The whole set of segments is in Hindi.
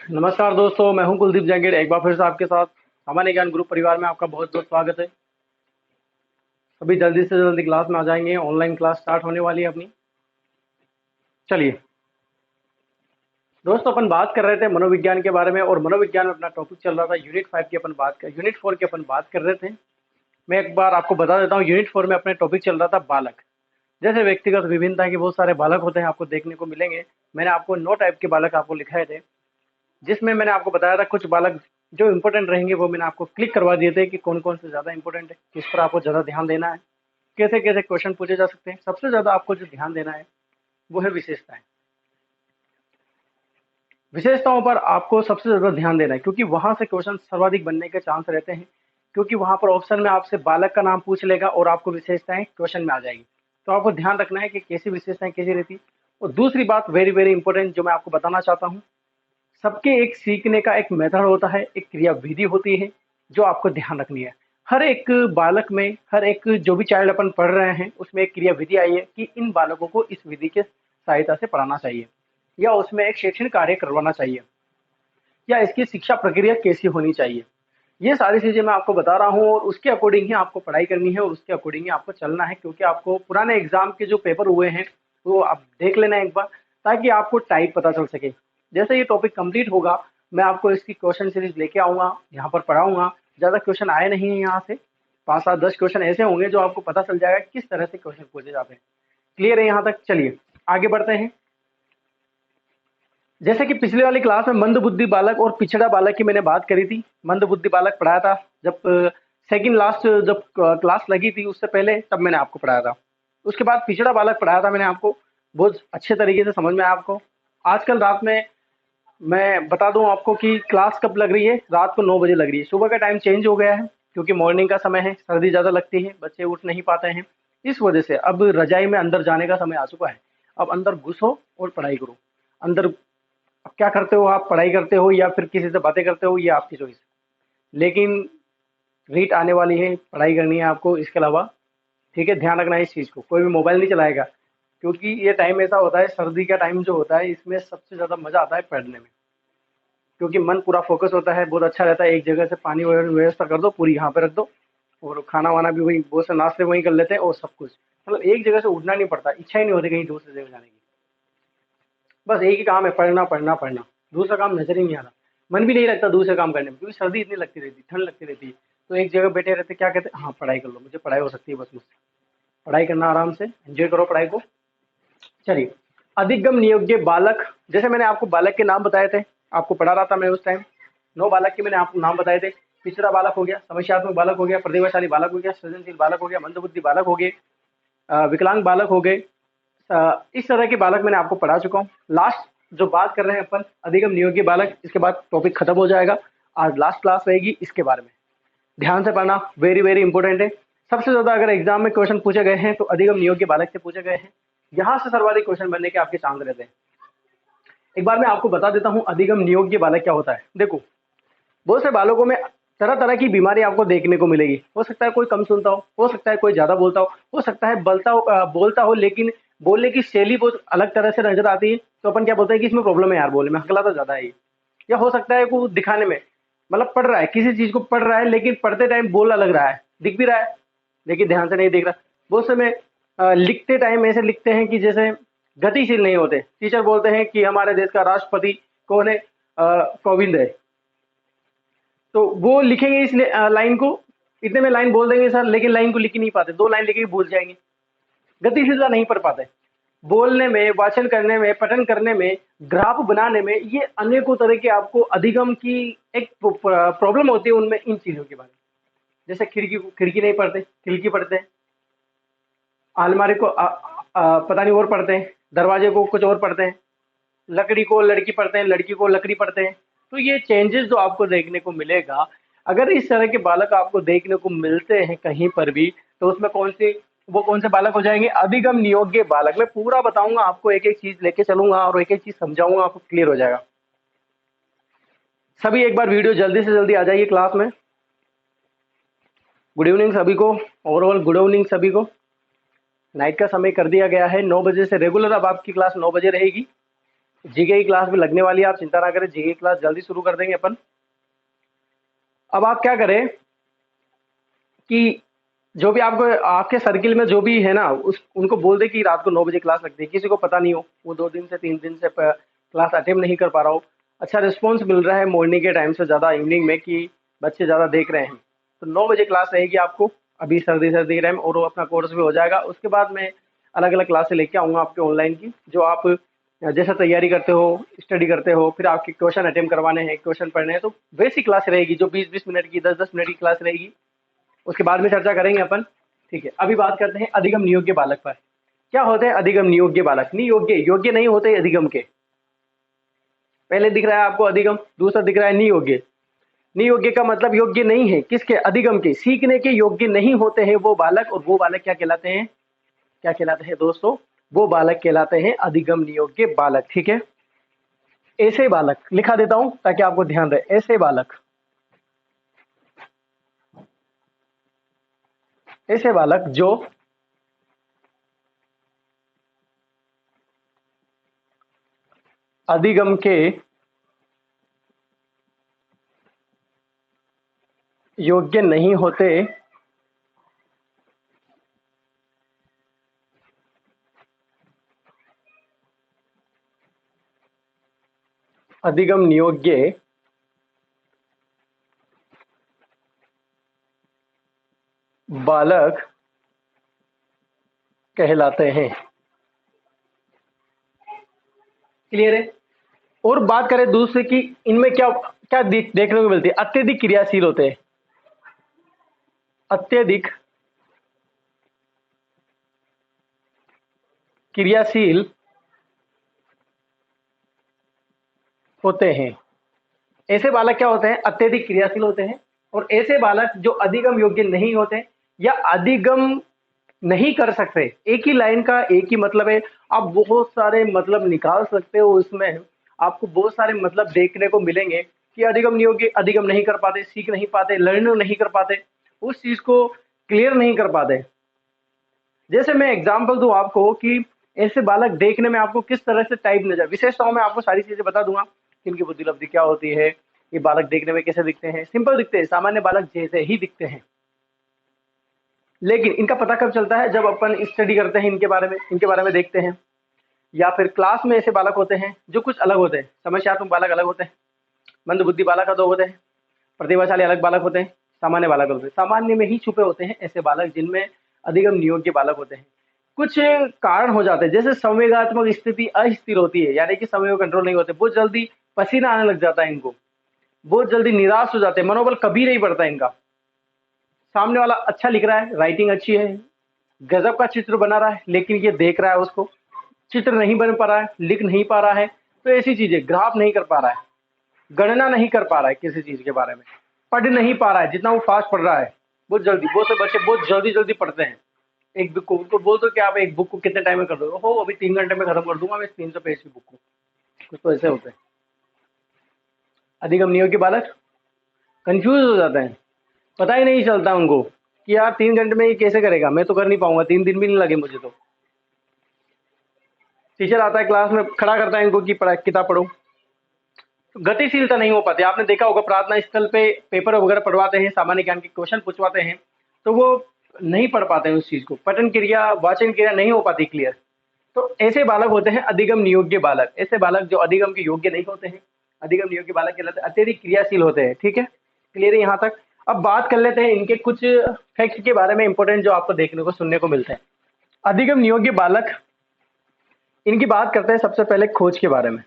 नमस्कार दोस्तों, मैं हूं कुलदीप जैंगीर। एक बार फिर से आपके साथ सामान्य ज्ञान ग्रुप परिवार में आपका बहुत बहुत स्वागत है। सभी जल्दी से जल्दी क्लास में आ जाएंगे। ऑनलाइन क्लास स्टार्ट होने वाली है अपनी। चलिए दोस्तों, अपन बात कर रहे थे मनोविज्ञान के बारे में, और मनोविज्ञान में अपना टॉपिक चल रहा था यूनिट 5 की। अपन बात कर यूनिट 4 की अपन बात कर रहे थे। मैं एक बार आपको बता देता हूँ, यूनिट 4 में अपने टॉपिक चल रहा था बालक। जैसे व्यक्तिगत विभिन्नता के बहुत सारे बालक होते हैं, आपको देखने को मिलेंगे। मैंने आपको 9 टाइप के बालक आपको लिखाए थे, जिसमें मैंने आपको बताया था कुछ बालक जो इंपॉर्टेंट रहेंगे वो मैंने आपको क्लिक करवा दिए थे कि कौन कौन से ज़्यादा इंपॉर्टेंट है, किस पर आपको ज़्यादा ध्यान देना है, कैसे कैसे क्वेश्चन पूछे जा सकते हैं। सबसे ज़्यादा आपको जो ध्यान देना है वो है विशेषताएं। विशेषताओं पर आपको सबसे ज़्यादा ध्यान देना है, क्योंकि वहां से क्वेश्चन सर्वाधिक बनने के चांस रहते हैं। क्योंकि वहां पर ऑप्शन में आपसे बालक का नाम पूछ लेगा और आपको विशेषताएं क्वेश्चन में आ जाएगी। तो आपको ध्यान रखना है कि कैसी विशेषताएं कैसी रहती। और दूसरी बात वेरी वेरी इंपॉर्टेंट जो मैं आपको बताना चाहता हूँ, सबके एक सीखने का एक मेथड होता है, एक क्रिया विधि होती है जो आपको ध्यान रखनी है। हर एक बालक में, हर एक जो भी चाइल्ड अपन पढ़ रहे हैं उसमें एक क्रिया विधि आई है कि इन बालकों को इस विधि के सहायता से पढ़ाना चाहिए, या उसमें एक शैक्षणिक कार्य करवाना चाहिए, या इसकी शिक्षा प्रक्रिया कैसी होनी चाहिए। ये सारी चीजें मैं आपको बता रहा हूँ, और उसके अकॉर्डिंग ही आपको पढ़ाई करनी है और उसके अकॉर्डिंग ही आपको चलना है। क्योंकि आपको पुराने एग्जाम के जो पेपर हुए हैं वो आप देख लेना एक बार, ताकि आपको टाइप पता चल सके। जैसे ये टॉपिक कंप्लीट होगा, मैं आपको इसकी क्वेश्चन सीरीज लेके आऊंगा, यहाँ पर पढ़ाऊंगा। ज्यादा क्वेश्चन आए नहीं है यहाँ से, 5 7 10 क्वेश्चन ऐसे होंगे जो आपको पता चल जाएगा किस तरह से क्वेश्चन पूछे जाते हैं। क्लियर है यहाँ तक? चलिए आगे बढ़ते हैं। जैसे कि पिछले वाली क्लास में मंद बुद्धि बालक और पिछड़ा बालक की मैंने बात करी थी। मंद बुद्धि बालक पढ़ाया था जब सेकंड लास्ट जब क्लास लगी थी, उससे पहले तब मैंने आपको पढ़ाया था। उसके बाद पिछड़ा बालक पढ़ाया था मैंने आपको, बहुत अच्छे तरीके से समझ में आया आपको। आजकल रात में मैं बता दूं आपको कि क्लास कब लग रही है। रात को 9 बजे लग रही है। सुबह का टाइम चेंज हो गया है, क्योंकि मॉर्निंग का समय है, सर्दी ज़्यादा लगती है, बच्चे उठ नहीं पाते हैं। इस वजह से अब रजाई में अंदर जाने का समय आ चुका है। अब अंदर घुसो और पढ़ाई करो। अंदर अब क्या करते हो आप? पढ़ाई करते हो या फिर किसी से बातें करते हो, ये आपकी चॉइस। लेकिन रीट आने वाली है, पढ़ाई करनी है आपको इसके अलावा। ठीक है, ध्यान रखना है इस चीज़ को। कोई भी मोबाइल नहीं चलाएगा, क्योंकि ये टाइम ऐसा होता है, सर्दी का टाइम जो होता है, इसमें सबसे ज़्यादा मज़ा आता है पढ़ने में। क्योंकि मन पूरा फोकस होता है, बहुत अच्छा रहता है। एक जगह से पानी वगैरह व्यवस्था कर दो, पूरी यहाँ पे रख दो, और खाना वाना भी वहीं, बहुत से नाश्ते वहीं कर लेते हैं, और सब कुछ मतलब एक जगह से उठना नहीं पड़ता। इच्छा ही नहीं होती कहीं दूसरी जगह जाने की। बस एक ही काम है, पढ़ना पढ़ना पढ़ना। दूसरा काम नजर ही नहीं आता। मन भी नहीं लगता दूसरे काम करने में, क्योंकि सर्दी इतनी लगती रहती, ठंड लगती रहती है। तो एक जगह बैठे रहते, क्या कहते हैं, हाँ पढ़ाई कर लो, मुझे पढ़ाई हो सकती है बस मुझसे। पढ़ाई करना आराम से, एंजॉय करो पढ़ाई को। चलिए, अधिगम नियोग्य बालक। जैसे मैंने आपको बालक के नाम बताए थे, आपको पढ़ा रहा था मैं उस टाइम। 9 बालक के मैंने आपको नाम बताए थे। पिछड़ा बालक हो गया, समस्यात्मक बालक हो गया, प्रतिभाशाली बालक हो गया, सृजनशील बालक हो गया, मंदबुद्धि बालक हो गए, विकलांग बालक हो गए। इस तरह के बालक मैंने आपको पढ़ा चुका हूँ। लास्ट जो बात कर रहे हैं अपन, अधिगम नियोग्य बालक, इसके बाद टॉपिक खत्म हो जाएगा। आज लास्ट क्लास रहेगी इसके बारे में। ध्यान से पढ़ना, वेरी वेरी इंपॉर्टेंट है। सबसे ज्यादा अगर एग्जाम में क्वेश्चन पूछे गए हैं तो अधिगम नियोग्य बालक से पूछे गए हैं। यहाँ से सर्वाधिक क्वेश्चन बनने के आपके चांस रहते हैं। एक बार मैं आपको बता देता हूँ अधिगम नियोग्य बालक क्या होता है। देखो, बहुत से बालकों में तरह तरह की बीमारी आपको देखने को मिलेगी। हो सकता है कोई कम सुनता हो सकता है कोई ज्यादा बोलता हो सकता है बोलता हो लेकिन बोलने की शैली बहुत अलग तरह से नजर आती है। तो अपन क्या बोलते हैं कि इसमें प्रॉब्लम है यार, बोलने में हकला तो ज्यादा है ये। या हो सकता है को दिखाने में, मतलब पढ़ रहा है, किसी चीज को पढ़ रहा है लेकिन पढ़ते टाइम बोलना लग रहा है, दिख भी रहा है लेकिन ध्यान से नहीं देख रहा। बहुत समय लिखते टाइम ऐसे लिखते हैं कि जैसे गतिशील नहीं होते। टीचर बोलते हैं कि हमारे देश का राष्ट्रपति कौन है, कोविंद है। तो वो लिखेंगे इस लाइन को, इतने में लाइन बोल देंगे सर, लेकिन लाइन को लिख ही नहीं पाते, 2 लाइन लिखे भूल जाएंगे। गतिशीलता नहीं पढ़ पाते। बोलने में, वाचन करने में, पठन करने में, ग्राफ बनाने में, ये अनेकों तरह के आपको अधिगम की एक प्रॉब्लम होती है उनमें, इन चीजों के बारे में। जैसे खिड़की नहीं पढ़ते, खिड़की पढ़ते हैं। अलमारी को पता नहीं और पढ़ते हैं, दरवाजे को कुछ और पढ़ते हैं, लकड़ी को लड़की पढ़ते हैं, लड़की को लकड़ी पढ़ते हैं। तो ये चेंजेस जो आपको देखने को मिलेगा, अगर इस तरह के बालक आपको देखने को मिलते हैं कहीं पर भी, तो उसमें कौन से बालक हो जाएंगे? अधिगम नियोग्य बालक। मैं पूरा बताऊंगा आपको, एक एक चीज लेके चलूंगा और एक एक चीज समझाऊंगा, आपको क्लियर हो जाएगा। सभी एक बार वीडियो जल्दी से जल्दी आ जाइए क्लास में। गुड इवनिंग सभी को, ओवरऑल गुड इवनिंग सभी को। नाइट का समय कर दिया गया है 9 बजे से रेगुलर, अब आपकी क्लास 9 बजे रहेगी। जीके की क्लास भी लगने वाली है, आप चिंता ना करें, जीके की क्लास जल्दी शुरू कर देंगे अपन। अब आप क्या करें कि जो भी आपको आपके सर्किल में जो भी है ना, उस उनको बोल दे कि रात को 9 बजे क्लास लगती है। किसी को पता नहीं हो, वो 2 दिन से 3 दिन से क्लास अटेम्प्ट नहीं कर पा रहा हो, अच्छा रिस्पॉन्स मिल रहा है मॉर्निंग के टाइम से ज़्यादा इवनिंग में कि बच्चे ज़्यादा देख रहे हैं, तो 9 बजे क्लास रहेगी आपको। अभी सर्दी सर्दी के टाइम, और वो अपना कोर्स भी हो जाएगा। उसके बाद मैं अलग अलग क्लासें लेके आऊँगा आपके ऑनलाइन की, जो आप जैसा तैयारी करते हो, स्टडी करते हो, फिर आपके क्वेश्चन अटेम्प्ट करवाने हैं, क्वेश्चन पढ़ने हैं, तो वैसी क्लास रहेगी जो 20-20 मिनट की, 10-10 मिनट की क्लास रहेगी। उसके बाद में चर्चा करेंगे अपन। ठीक है, अभी बात करते हैं अधिगम नियोग्य बालक पर। क्या होते हैं अधिगम नियोग्य बालक? नियोग्य, योग्य नहीं होते अधिगम के। पहले दिख रहा है आपको अधिगम, दूसरा दिख रहा है नियोग्य। नियोग्य का मतलब योग्य नहीं है, किसके? अधिगम के, सीखने के योग्य नहीं होते हैं वो बालक। और वो बालक क्या कहलाते हैं? क्या कहलाते हैं दोस्तों? वो बालक कहलाते हैं अधिगम नियोग्य बालक। ठीक है, ऐसे बालक लिखा देता हूं ताकि आपको ध्यान रहे। ऐसे बालक, ऐसे बालक जो अधिगम के योग्य नहीं होते, अधिगम नियोग्य बालक कहलाते हैं। क्लियर है? और बात करें दूसरे की, इनमें क्या क्या देखने को मिलती है? अत्यधिक क्रियाशील होते हैं, अत्यधिक क्रियाशील होते हैं। ऐसे बालक क्या होते हैं? अत्यधिक क्रियाशील होते हैं। और ऐसे बालक जो अधिगम योग्य नहीं होते या अधिगम नहीं कर सकते। एक ही लाइन का एक ही मतलब है, आप बहुत सारे मतलब निकाल सकते हो इसमें, आपको बहुत सारे मतलब देखने को मिलेंगे कि अधिगम नियोग्य, अधिगम नहीं कर पाते, सीख नहीं पाते, लर्न नहीं कर पाते, उस चीज को क्लियर नहीं कर पाते। जैसे मैं एग्जांपल दूं आपको कि ऐसे बालक देखने में आपको किस तरह से टाइप नजर, विशेषताओं में आपको सारी चीजें बता दूंगा कि इनकी बुद्धि लब्धि क्या होती है, ये बालक देखने में कैसे दिखते हैं। सिंपल दिखते हैं, सामान्य बालक जैसे ही दिखते हैं। लेकिन इनका पता कब चलता है? जब अपन स्टडी करते हैं इनके बारे में, इनके बारे में देखते हैं, या फिर क्लास में ऐसे बालक होते हैं जो कुछ अलग होते हैं। समस्यात्मक बालक अलग होते हैं, मंदबुद्धि बालक दो होते हैं, प्रतिभाशाली अलग बालक होते हैं, सामान्य बालक होते हैं। सामान्य में ही छुपे होते हैं ऐसे बालक जिनमें अधिगम नियोग्य बालक होते हैं। कुछ कारण हो जाते हैं, जैसे संवेगात्मक स्थिति अस्थिर होती है, यानी कि संवेग कंट्रोल नहीं होते, बहुत जल्दी पसीना आने लग जाता है इनको, बहुत जल्दी निराश हो जाते हैं, मनोबल कभी नहीं बढ़ता इनका। सामने वाला अच्छा लिख रहा है, राइटिंग अच्छी है, गजब का चित्र बना रहा है, लेकिन ये देख रहा है उसको, चित्र नहीं बन पा रहा है, लिख नहीं पा रहा है, तो ऐसी चीजें, ग्राफ नहीं कर पा रहा है, गणना नहीं कर पा रहा है किसी चीज के बारे में, पढ़ नहीं पा रहा है जितना वो फास्ट पढ़ रहा है। बहुत जल्दी, बहुत से बच्चे बहुत जल्दी जल्दी पढ़ते हैं एक बुक को। उनको बोल दो कि आप एक बुक को कितने टाइम में कर दोगे, हो अभी 3 घंटे में खत्म कर दूंगा मैं 300 पेज की बुक को। कुछ तो ऐसे होते हैं अधिगम नियोग्य बालक, कंफ्यूज हो जाते हैं, पता ही नहीं चलता उनको कि यार 3 घंटे में ये कैसे करेगा, मैं तो कर नहीं पाऊंगा, 3 दिन भी नहीं लगे मुझे तो। टीचर आता है क्लास में, खड़ा करता है इनको कि पढ़ा, किताब पढ़ो, तो गतिशीलता नहीं हो पाती। आपने देखा होगा प्रार्थना स्थल पे पेपर वगैरह पढ़वाते हैं, सामान्य ज्ञान के क्वेश्चन पूछवाते हैं, तो वो नहीं पढ़ पाते हैं उस चीज को, पठन क्रिया वाचन क्रिया नहीं हो पाती क्लियर। तो ऐसे बालक होते हैं अधिगम नियोग्य बालक। ऐसे बालक जो अधिगम के योग्य नहीं होते हैं, अधिगम नियोग्य बालक कहलाते हैं, अत्यधिक क्रियाशील होते हैं। ठीक है, क्लियर है यहाँ तक? अब बात कर लेते हैं इनके कुछ फैक्ट के बारे में, इंपॉर्टेंट जो आपको देखने को सुनने को मिलते हैं। अधिगम नियोग्य बालक, इनकी बात करते हैं सबसे पहले खोज के बारे में।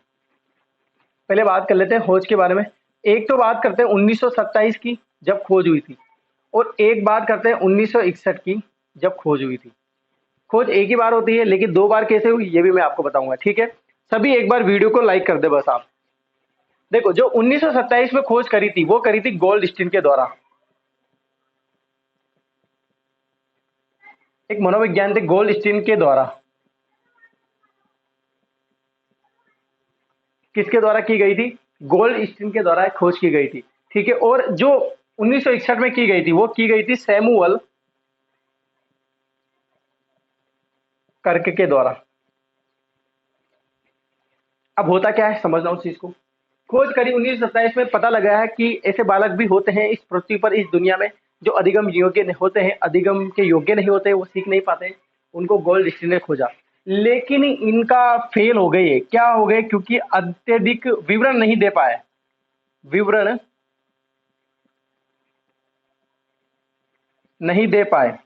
पहले बात कर लेते हैं खोज के बारे में। एक तो बात करते हैं 1927 की, जब खोज हुई थी, और एक बात करते हैं 1961 की, जब खोज हुई थी। खोज एक ही बार होती है, लेकिन 2 बार कैसे हुई ये भी मैं आपको बताऊंगा। ठीक है, सभी एक बार वीडियो को लाइक कर दे बस आप। देखो, जो 1927 में खोज करी थी वो करी थी गोल्डस्टीन के द्वारा, एक मनोवैज्ञानिक गोल्डस्टीन के द्वारा। किसके द्वारा की गई थी? गोल्डस्टीन के द्वारा खोज की गई थी। ठीक है, और जो 1961 में की गई थी वो की गई थी सैमुअल कर्क के द्वारा। अब होता क्या है, समझना उस चीज को। खोज करी 1927 में, पता लगा है कि ऐसे बालक भी होते हैं इस पृथ्वी पर, इस दुनिया में, जो अधिगम योग्य होते हैं, अधिगम के योग्य नहीं होते, वो सीख नहीं पाते। उनको गोल्ड डिस्टिल ने खोजा, लेकिन इनका फेल हो गए। क्या हो गए? क्योंकि अत्यधिक विवरण नहीं दे पाए। विवरण नहीं दे पाए।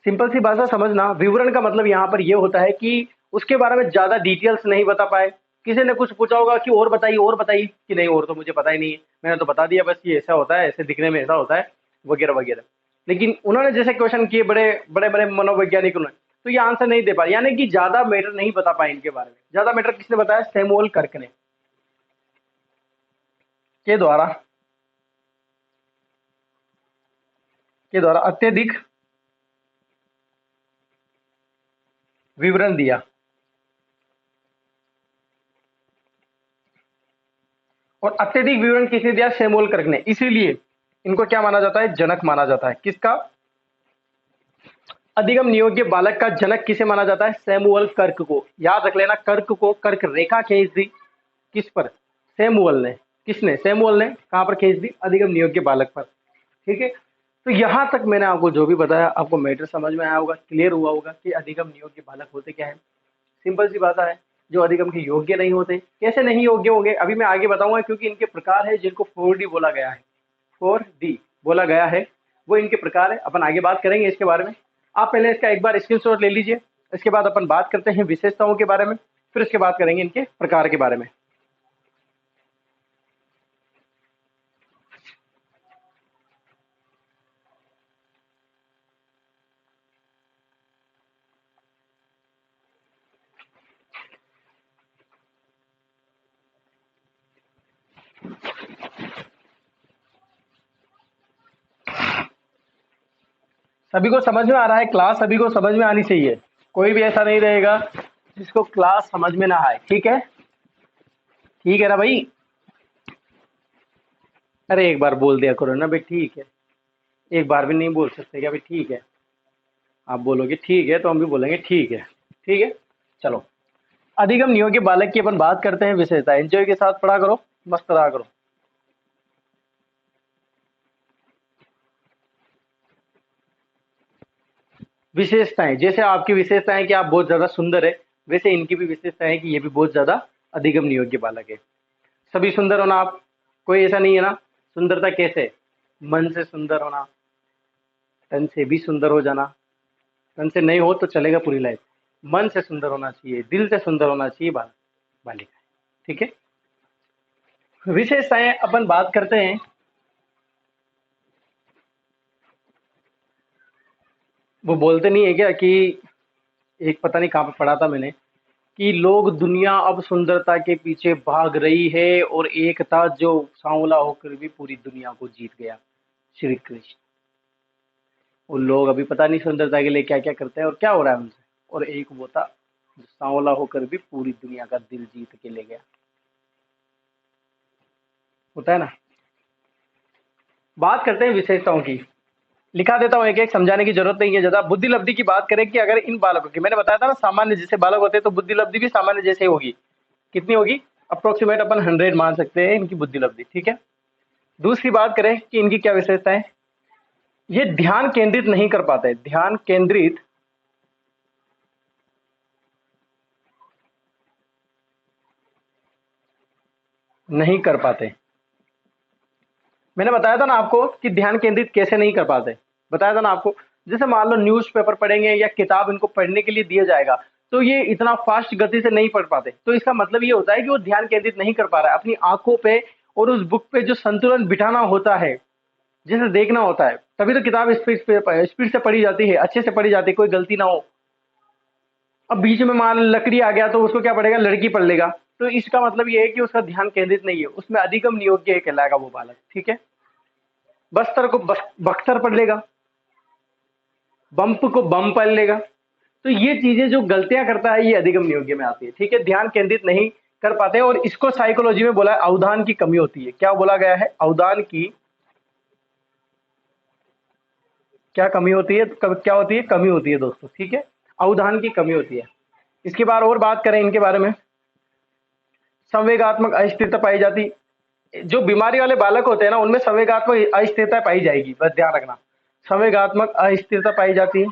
सिंपल सी भाषा समझना, विवरण का मतलब यहाँ पर यह होता है कि उसके बारे में ज्यादा डिटेल्स नहीं बता पाए। किसी ने कुछ पूछा होगा कि और बताइए, कि नहीं और तो मुझे पता ही नहीं है, मैंने तो बता दिया बस, ये ऐसा होता है, ऐसे दिखने में ऐसा होता है, वगैरह वगैरह। लेकिन उन्होंने जैसे क्वेश्चन किए बड़े बड़े बड़े मनोवैज्ञानिकों ने, तो ये आंसर नहीं दे पाए, यानी कि ज्यादा मैटर नहीं बता पाए इनके बारे में। ज्यादा मैटर किसने बताया? सैमुअल कर्क ने, के द्वारा अत्यधिक विवरण दिया। और अत्यधिक विवरण किसने दिया? सैमुअल कर्क ने। इसीलिए इनको क्या माना जाता है? जनक माना जाता है। किसका? अधिगम नियोग्य बालक का जनक किसे माना जाता है? सैमुअल कर्क को। याद रख लेना, कर्क को, कर्क रेखा खींच दी किस पर? सैमुअल ने। किसने? सैमुअल ने। कहां पर खींच दी? अधिगम नियोग्य बालक पर। ठीक है। तो यहां तक मैंने आपको जो भी बताया, आपको मैटर समझ में आया होगा, क्लियर हुआ होगा कि अधिगम नियोग्य बालक होते क्या है। सिंपल सी बात है, जो अधिगम के योग्य नहीं होते। कैसे नहीं योग्य होंगे, अभी मैं आगे बताऊंगा, क्योंकि इनके प्रकार है जिनको 4D बोला गया है। 4D बोला गया है, वो इनके प्रकार है। अपन आगे बात करेंगे इसके बारे में। आप पहले इसका एक बार स्क्रीनशॉट ले लीजिए। इसके बाद अपन बात करते हैं विशेषताओं के बारे में, फिर इसके बाद करेंगे इनके प्रकार के बारे में। सभी को समझ में आ रहा है? क्लास सभी को समझ में आनी चाहिए। कोई भी ऐसा नहीं रहेगा जिसको क्लास समझ में ना आए। ठीक है? ठीक है ना भाई? अरे एक बार बोल दिया करो ना भाई, ठीक है। एक बार भी नहीं बोल सकते क्या भाई? ठीक है। आप बोलोगे ठीक है तो हम भी बोलेंगे ठीक है। ठीक है, चलो। अधिगम नियोग्य बालक की अपन बात करते हैं विशेषता। एंजॉय के साथ पढ़ा करो, मस्त रहा करो। विशेषताएं, जैसे आपकी विशेषता है कि आप बहुत ज्यादा सुंदर है, वैसे इनकी भी विशेषता है कि ये भी बहुत ज्यादा अधिगम नियोग्य बालक है। सभी सुंदर होना। आप, कोई ऐसा नहीं है ना। सुंदरता कैसे? मन से सुंदर होना, तन से भी सुंदर हो जाना। तन से नहीं हो तो चलेगा पूरी लाइफ। मन से सुंदर होना चाहिए, दिल से सुंदर होना चाहिए बालिका। ठीक है। विशेषताएं अपन बात करते हैं। वो बोलते नहीं है क्या कि, एक पता नहीं कहाँ पे पढ़ा था मैंने, कि लोग दुनिया अब सुंदरता के पीछे भाग रही है, और एक था जो सांवला होकर भी पूरी दुनिया को जीत गया, श्री कृष्ण। उन लोग अभी पता नहीं सुंदरता के लिए क्या क्या करते हैं और क्या हो रहा है उनसे। और एक वो था जो सांवला होकर भी पूरी दुनिया का दिल जीत के ले गया। होता है ना। बात करते हैं विशेषताओं की। लिखा देता हूँ, एक एक समझाने की जरूरत नहीं है ज्यादा। बुद्धि लब्धि की बात करें कि अगर इन बालकों की, मैंने बताया था ना सामान्य जैसे बालक होते हैं, तो बुद्धि लब्धि भी सामान्य जैसे होगी। कितनी होगी? अप्रोक्सीमेट अपन 100 मान सकते हैं इनकी बुद्धि लब्धि। ठीक है। दूसरी बात करें कि इनकी क्या विशेषता है। ये ध्यान केंद्रित नहीं कर पाते। ध्यान केंद्रित नहीं कर पाते। मैंने बताया था ना आपको कि ध्यान केंद्रित कैसे नहीं कर पाते। बताया था ना आपको। जैसे मान लो न्यूज़पेपर पढ़ेंगे या किताब इनको पढ़ने के लिए दिया जाएगा, तो ये इतना फास्ट गति से नहीं पढ़ पाते। तो इसका मतलब ये होता है कि वो ध्यान केंद्रित नहीं कर पा रहा है अपनी आंखों पे, और उस बुक पे जो संतुलन बिठाना होता है, जिसे देखना होता है, तभी तो किताब स्पीड से पढ़ी जाती है, अच्छे से पढ़ी जाती है, कोई गलती ना हो। अब बीच में मान लकड़ी आ गया तो उसको क्या पढ़ेगा? लड़की पढ़ लेगा। तो इसका मतलब ये है कि उसका ध्यान केंद्रित नहीं है, उसमें अधिगम नियोग्य कहलाएगा वो बालक। ठीक है। बस्तर को बख्तर पढ़ लेगा, बम्प को बम पढ़ लेगा। तो ये चीजें जो गलतियां करता है, ये अधिगम नियोग्य में आती है। ठीक है। ध्यान केंद्रित नहीं कर पाते, और इसको साइकोलॉजी में बोला है अवधान की कमी होती है। क्या बोला गया है? अवधान की क्या कमी होती है? क्या होती है? कमी होती है दोस्तों। ठीक है। अवधान की कमी होती है। इसके बाद और बात करें इनके बारे में, संवेगात्मक अस्थिरता पाई जाती। जो बीमारी वाले बालक होते हैं ना, उनमें संवेगात्मक अस्थिरता पाई जाएगी, बस ध्यान रखना, संवेगात्मक अस्थिरता पाई जाती है।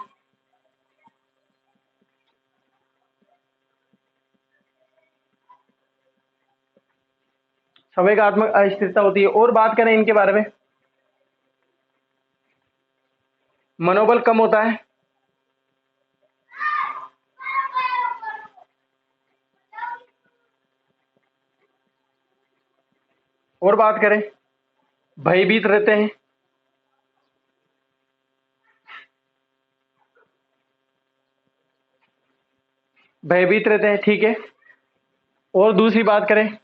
संवेगात्मक अस्थिरता होती है। और बात करें इनके बारे में, मनोबल कम होता है। और बात करें, भयभीत रहते हैं। भयभीत रहते हैं, ठीक है। और दूसरी बात करें,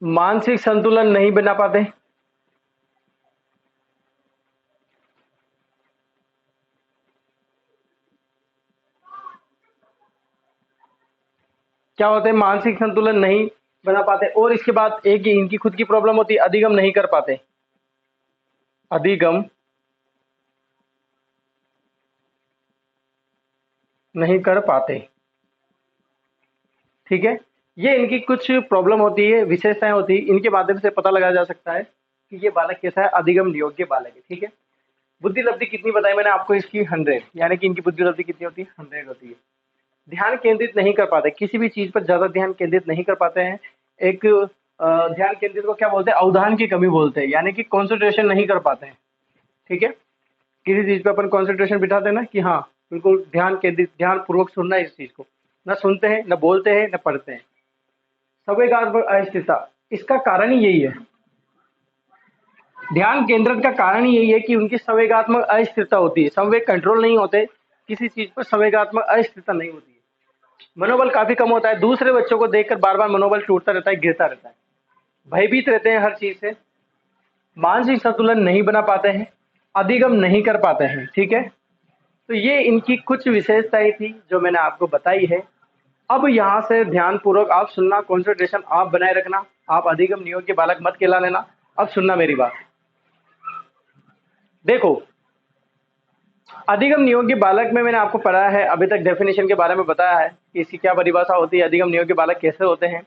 मानसिक संतुलन नहीं बना पाते। क्या होते हैं, मानसिक संतुलन नहीं बना पाते। और इसके बाद एक ही इनकी खुद की प्रॉब्लम होती है, अधिगम नहीं कर पाते। अधिगम नहीं कर पाते, ठीक है। ये इनकी कुछ प्रॉब्लम होती है, विशेषताएं होती है, इनके माध्यम से पता लगाया जा सकता है कि ये बालक कैसा है, अधिगम योग्य बालक है, ठीक है। बुद्धि लब्धि कितनी बताई मैंने आपको, इसकी 100, यानी कि इनकी बुद्धि लब्धि कितनी होती है, 100 होती है। ध्यान केंद्रित नहीं कर पाते, किसी भी चीज पर ज्यादा ध्यान केंद्रित नहीं कर पाते हैं। एक ध्यान केंद्रित को क्या बोलते हैं, अवधान की कमी बोलते हैं, यानी कि कंसंट्रेशन नहीं कर पाते हैं, ठीक है। किसी चीज पे अपन कंसंट्रेशन बिठाते हैं ना, कि हाँ बिल्कुल ध्यान केंद्रित, ध्यान पूर्वक सुनना है इस चीज को, न सुनते हैं, न बोलते हैं, न पढ़ते हैं। संवेगात्मक अस्थिरता, इसका कारण ही यही है, ध्यान केंद्रित का कारण ही यही है कि उनकी संवेगात्मक अस्थिरता होती है, संवेग कंट्रोल नहीं होते, किसी चीज पर संवेगात्मक अस्थिरता नहीं होती है। मनोबल काफी कम होता है, दूसरे बच्चों को देखकर बार बार मनोबल टूटता रहता है, गिरता रहता है। भयभीत रहते हैं हर चीज से, मानसिक संतुलन नहीं बना पाते हैं, अधिगम नहीं कर पाते हैं, ठीक है। तो ये इनकी कुछ विशेषताएं थी जो मैंने आपको बताई है। अब यहाँ से ध्यान पूर्वक आप सुनना, कंसंट्रेशन आप बनाए रखना, आप अधिगम नियोग के बालक मत कहला लेना। अब सुनना मेरी बात, देखो अधिगम नियोग के बालक में मैंने आपको पढ़ाया है, अभी तक डेफिनेशन के बारे में बताया है कि इसकी क्या परिभाषा होती है, अधिगम नियोग के बालक कैसे होते हैं।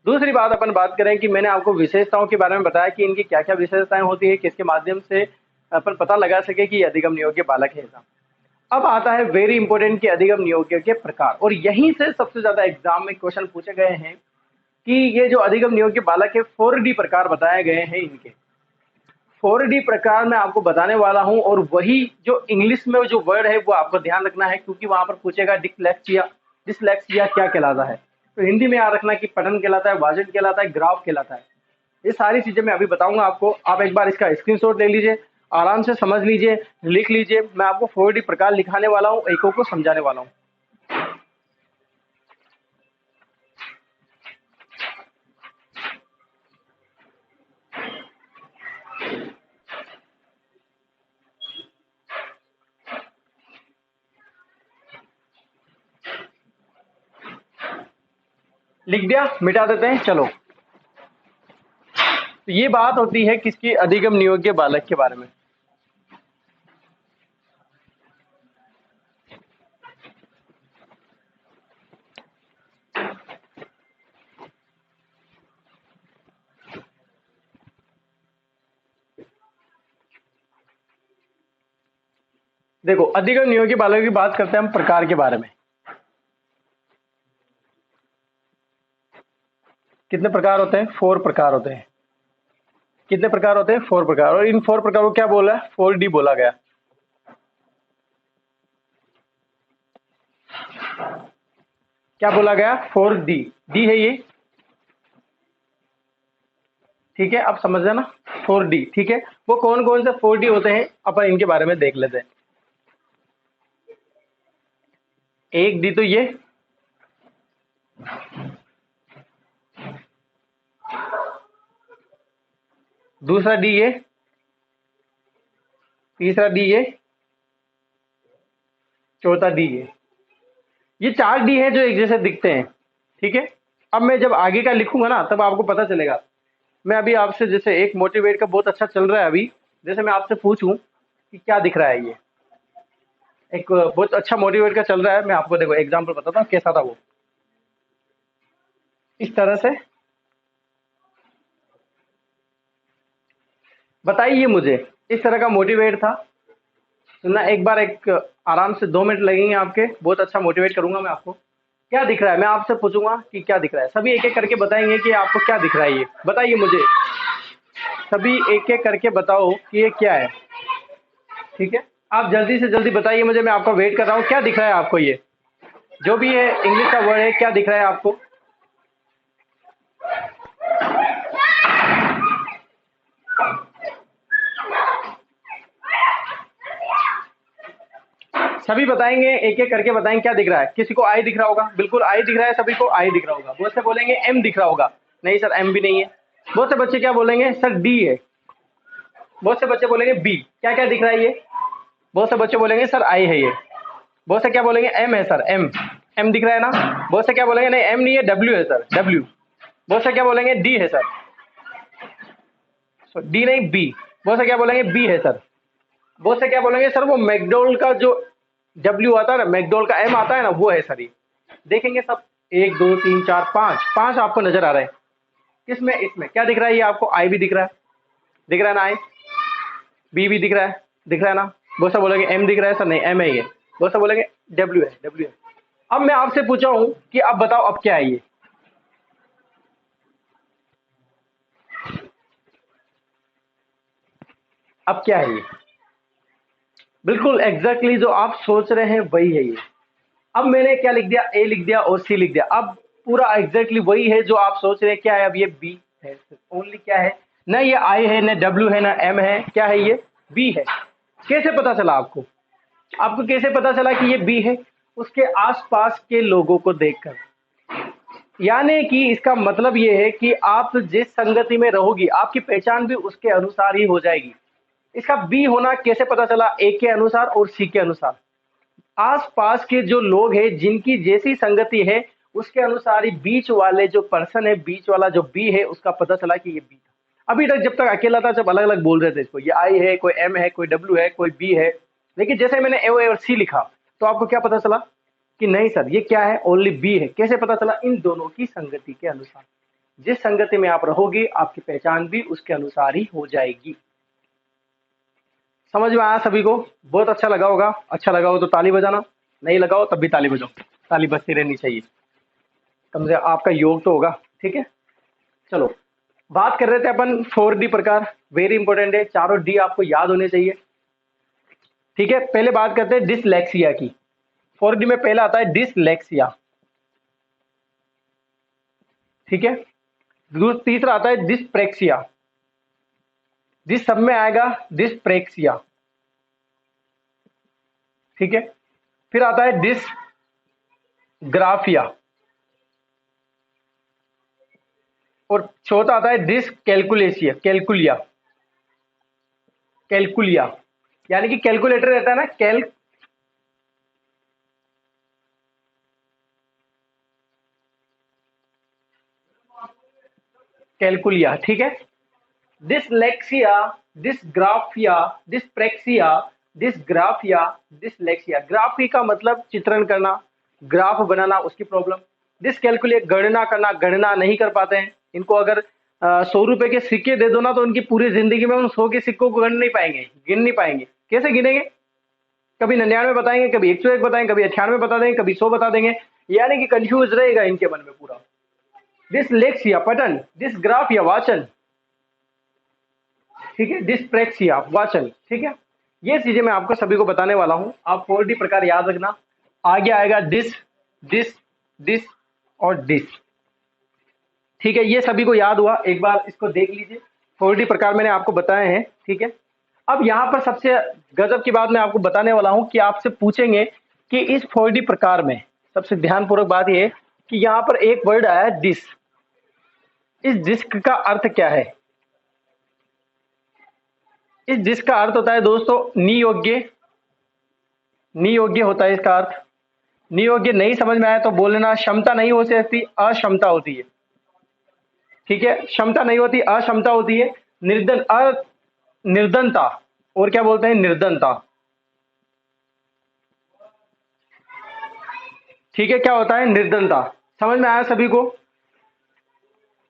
दूसरी बात अपन बात करें कि मैंने आपको विशेषताओं के बारे में बताया कि इनकी क्या क्या विशेषताएं होती है, किसके माध्यम से अपन पता लगा सके कि अधिगम नियोग के बालक है ऐसा। अब आता है वेरी इंपॉर्टेंट कि अधिगम नियोग के प्रकार, और यहीं से सबसे ज्यादा एग्जाम में क्वेश्चन पूछे गए हैं कि ये जो अधिगम नियोग के बालक है 4D प्रकार बताए गए हैं इनके। 4D प्रकार मैं आपको बताने वाला हूं, और वही जो इंग्लिश में जो वर्ड है वो आपको ध्यान रखना है, क्योंकि वहां पर पूछेगा डिसलेक्सिया, डिसलेक्सिया क्या कहलाता है, तो हिंदी में याद रखना कि पठन कहलाता है, वाचन कहलाता है, ग्राफ कहलाता है। ये सारी चीजें मैं अभी बताऊंगा आपको, आप एक बार इसका स्क्रीनशॉट ले लीजिए, आराम से समझ लीजिए, लिख लीजिए। मैं आपको 4D प्रकार लिखाने वाला हूँ, एक को समझाने वाला हूँ। लिख दिया, मिटा देते हैं, चलो। तो ये बात होती है किसकी, अधिगम नियोग्य बालक के बारे में। देखो अधिगम नियोग्य बालक की बात करते हैं हम प्रकार के बारे में। कितने प्रकार होते हैं, 4 प्रकार होते हैं। कितने प्रकार होते हैं, 4 प्रकार। और इन 4 प्रकार को क्या बोला है, 4D बोला गया। क्या बोला गया, 4D, डी है ये, ठीक है। अब समझ जाना 4D, ठीक है। वो कौन कौन से 4D होते हैं अपन इनके बारे में देख लेते हैं। एक डी तो ये, दूसरा डी ये, तीसरा डी ये, चौथा डी ये 4 डी है जो एक जैसे दिखते हैं, ठीक है। अब मैं जब आगे का लिखूंगा ना तब आपको पता चलेगा। मैं अभी आपसे जैसे एक मोटिवेट का बहुत अच्छा चल रहा है अभी, जैसे मैं आपसे पूछूं कि क्या दिख रहा है ये, एक बहुत अच्छा मोटिवेट का चल रहा है। मैं आपको देखो एग्जांपल बताता हूँ कैसा था वो। इस तरह से बताइए मुझे, इस तरह का मोटिवेट था। सुनना एक बार, एक आराम से 2 मिनट लगेंगे आपके, बहुत अच्छा मोटिवेट करूंगा मैं आपको। क्या दिख रहा है, मैं आपसे पूछूंगा कि क्या दिख रहा है, सभी एक एक करके बताएंगे कि आपको क्या दिख रहा है। ये बताइए मुझे, सभी एक एक करके बताओ कि ये क्या है। ठीक है, आप जल्दी से जल्दी बताइए मुझे, मैं आपका वेट कर रहा हूँ। क्या दिख रहा है आपको, ये जो भी है इंग्लिश का वर्ड है, क्या दिख रहा है आपको। सभी बताएंगे, एक एक करके बताएंगे क्या दिख रहा है। किसी को आई दिख रहा होगा, बिल्कुल आई दिख रहा है, सभी को आई दिख रहा होगा। बहुत से बोलेंगे एम दिख रहा होगा, नहीं सर एम भी नहीं है। बहुत से बच्चे क्या बोलेंगे, सर डी है। बहुत से बच्चे बोलेंगे बी। क्या क्या दिख रहा है ये। बहुत से बच्चे बोलेंगे सर आई है ये। बहुत से क्या बोलेंगे एम है सर, एम। एम दिख रहा है ना। बहुत से क्या बोलेंगे नहीं एम नहीं है, डब्ल्यू है सर, डब्ल्यू। बहुत से क्या बोलेंगे डी है सर, डी नहीं बी। बहुत से क्या बोलेंगे बी है सर। बहुत से क्या बोलेंगे सर वो मैकडोनल्ड का जो डब्ल्यू आता है ना, मैकडोनल्ड का एम आता है ना, वो है सर ये। देखेंगे सब, 1 2 3 4 5, 5 आपको नजर आ रहे हैं। किसमें, इसमें क्या दिख रहा है ये आपको, आई भी दिख रहा है, दिख रहा है ना आई। बी भी दिख रहा है, दिख रहा है ना। बहुत सा बोलेंगे एम दिख रहा है सर, नहीं एम है ये। बहुत सा बोलेंगे डब्ल्यू है, डब्ल्यू है। अब मैं आपसे पूछा हूं कि अब बताओ अब क्या है ये। अब क्या है ये, बिल्कुल एग्जैक्टली जो आप सोच रहे हैं वही है ये। अब मैंने क्या लिख दिया, ए लिख दिया और सी लिख दिया। अब पूरा एग्जैक्टली वही है जो आप सोच रहे हैं। क्या है अब ये, बी है ओनली। क्या है, ना ये आई है, ना डब्ल्यू है, ना एम है। क्या है ये, बी है। कैसे पता चला आपको, आपको कैसे पता चला कि ये बी है। उसके आसपास के लोगों को देखकर। यानी कि इसका मतलब ये है कि आप जिस संगति में रहोगी, आपकी पहचान भी उसके अनुसार ही हो जाएगी। इसका बी होना कैसे पता चला, ए के अनुसार और सी के अनुसार। आस-पास के जो लोग हैं, जिनकी जैसी संगति है, उसके अनुसार ही बीच वाले जो पर्सन है, बीच वाला जो बी है, उसका पता चला कि ये बी था। अभी तक जब तक अकेला था, जब अलग-अलग बोल रहे थे इसको, ये आई है, कोई एम है, कोई डब्ल्यू है, कोई बी है। लेकिन जैसे मैंने ए और सी लिखा, तो आपको क्या पता चला कि नहीं सर ये क्या है, ओनली बी है। कैसे पता चला, इन दोनों की संगति के अनुसार। जिस संगति में आप रहोगे, आपकी पहचान भी उसके अनुसार ही हो जाएगी। समझ में आया सभी को, बहुत अच्छा लगा होगा। अच्छा लगा हो तो ताली बजाना, नहीं लगा हो तब भी ताली बजाओ। ताली बजती रहनी चाहिए, कम से आपका योग तो होगा। ठीक है, चलो बात कर रहे थे अपन 4D प्रकार। वेरी इंपॉर्टेंट है, चारों डी आपको याद होने चाहिए। ठीक है, पहले बात करते हैं डिसलेक्सिया की। 4D में पहला आता है डिसलेक्सिया। ठीक है, तीसरा आता है डिस्प्रेक्सिया। जिस सब में आएगा डिस्प्रेक्सिया। ठीक है, फिर आता है डिसग्राफिया। और चौथा आता है डिसकैलकुलेसिया, कैलकुलिया। कैलकुलिया यानी कि कैलकुलेटर रहता है ना, कैलकुलिया। ठीक है, dyslexia, dysgraphia, dyspraxia, dysgraphia, dyslexia. Graphy का मतलब चित्रण करना, ग्राफ बनाना, उसकी प्रॉब्लम। डिसकैलकुलेट गणना करना, गणना नहीं कर पाते हैं। इनको अगर 100 रुपए के सिक्के दे दो ना, तो उनकी पूरी जिंदगी में उन 100 के सिक्कों को गण नहीं पाएंगे, गिन नहीं पाएंगे। कैसे गिनेंगे, कभी 99 बताएंगे, कभी 101 बताएंगे, कभी 98 बता देंगे, कभी 100 बता देंगे। यानी कि कंफ्यूज रहेगा इनके मन में पूरा। डिसलेक्सिया पठन, डिसग्राफिया वाचन। ठीक है, डिस्प्रेक्सिया वाचन। ठीक है, ये चीजें मैं आपको सभी को बताने वाला हूं। आप 4D प्रकार याद रखना। आगे आएगा डिस, डिस, डिस और डिस। ठीक है, ये सभी को याद हुआ, एक बार इसको देख लीजिए। 4D प्रकार मैंने आपको बताए हैं। ठीक है, अब यहां पर सबसे गजब की बात मैं आपको बताने वाला हूं कि आपसे पूछेंगे कि इस 4D प्रकार में सबसे ध्यानपूर्वक बात यह है कि यहां पर एक वर्ड आया है डिस। इस डिस्क का अर्थ क्या है। इस डिस्क का अर्थ होता है दोस्तों नियोग्य। नियोग्य होता है इसका अर्थ। नियोग्य नहीं समझ में आया तो बोल लेना, क्षमता नहीं हो सकती, अक्षमता होती है। ठीक है, क्षमता नहीं होती, अक्षमता होती है। निर्धनता, और क्या बोलते हैं, निर्धनता। ठीक है, क्या होता है निर्धनता। समझ में आया सभी को।